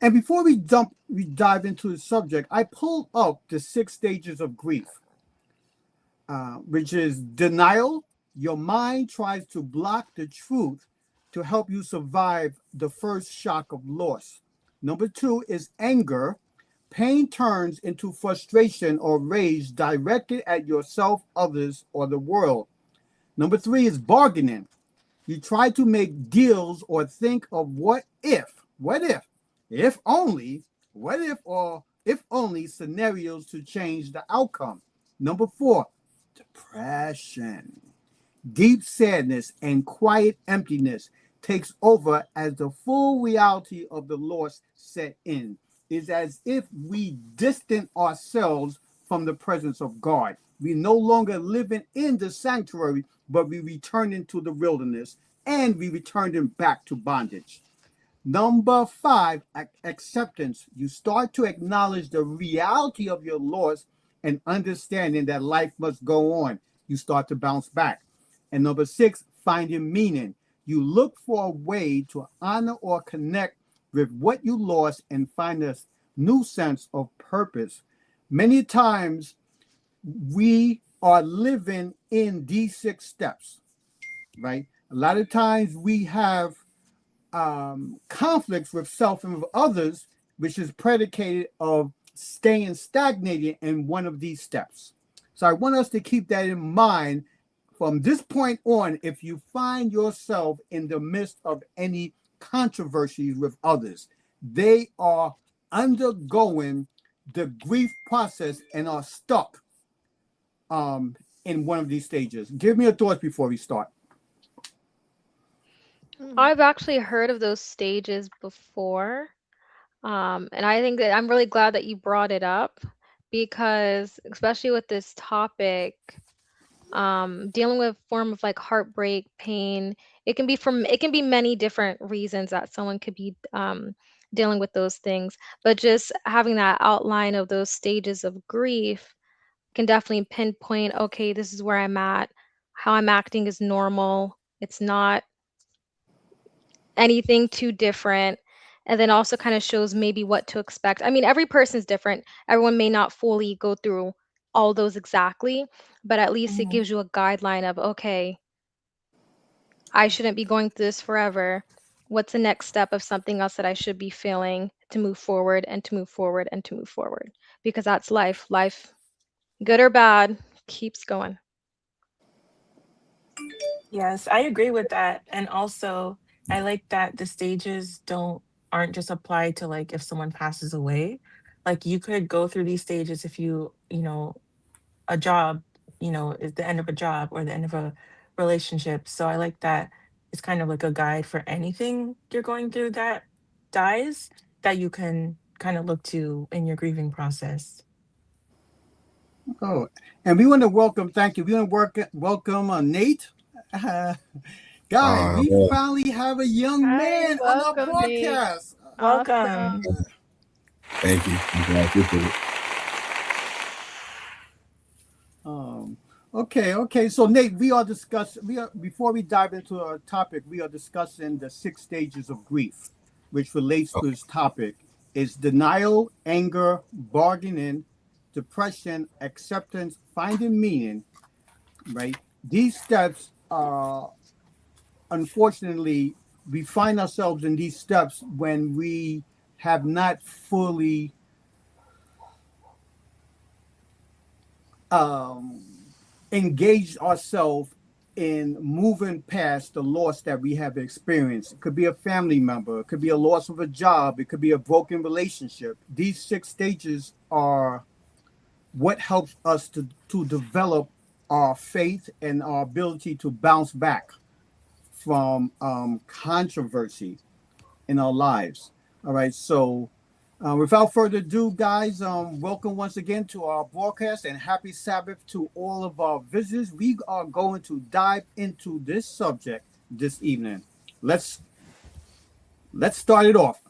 And before we dive into the subject, I pulled up the 6 stages of grief, which is denial. Your mind tries to block the truth to help you survive the first shock of loss. Number 2 is anger. Pain turns into frustration or rage directed at yourself, others, or the world. Number 3 is bargaining. You try to make deals or think of if only, what if, or if only scenarios to change the outcome. Number 4, depression. Deep sadness and quiet emptiness takes over as the full reality of the loss set in. It's as if we distant ourselves from the presence of God. We no longer living in the sanctuary, but we return into the wilderness, and we returning back to bondage. Number 5, acceptance. You start to acknowledge the reality of your loss and understanding that life must go on. You start to bounce back. And number 6, finding meaning. You look for a way to honor or connect with what you lost and find a new sense of purpose. Many times we are living in these 6 steps, right? A lot of times we have conflicts with self and with others, which is predicated of staying stagnated in one of these steps. So I want us to keep that in mind from this point on. If you find yourself in the midst of any controversies with others, they are undergoing the grief process and are stuck in one of these stages. Give me your thoughts before we start. I've actually heard of those stages before. And I think that I'm really glad that you brought it up because, especially with this topic, dealing with form of like heartbreak, pain, it can be many different reasons that someone could be dealing with those things. But just having that outline of those stages of grief can definitely pinpoint, okay, this is where I'm at. How I'm acting is normal. It's not anything too different, and then also kind of shows maybe what to expect. I mean, every person's different. Everyone may not fully go through all those exactly, but at least it Mhm. gives you a guideline of, okay, I shouldn't be going through this forever. What's the next step of something else that I should be feeling to move forward and to move forward and to move forward? Because that's life. Life, good or bad, keeps going. Yes, I agree with that. And also, I like that the stages aren't just applied to like if someone passes away. Like you could go through these stages if a job, is the end of a job or the end of a relationship. So I like that it's kind of like a guide for anything you're going through that dies that you can kind of look to in your grieving process. Oh, and we want to welcome, thank you. We want to welcome Nate. Uh, Guys, we Well, finally have a young Hi, man on our welcome, Nate. podcast. Welcome. Awesome. thank you. I'm glad I appreciate it. Um, okay. So Nate, we are discussing. We are before we dive into our topic, we are discussing the 6 stages of grief, which relates Oh, to this topic. Is denial, anger, bargaining, depression, acceptance, finding meaning. Right. These steps are unfortunately we find ourselves in these steps when we have not fully um, engaged ourselves in moving past the loss that we have experienced. It could be a family member, it could be a loss of a job, it could be a broken relationship. These 6 stages are what helps us to develop our faith and our ability to bounce back from controversy in our lives. All right. So, without further ado, guys, welcome once again to our broadcast and happy Sabbath to all of our visitors. We are going to dive into this subject this evening. Let's let's start it off.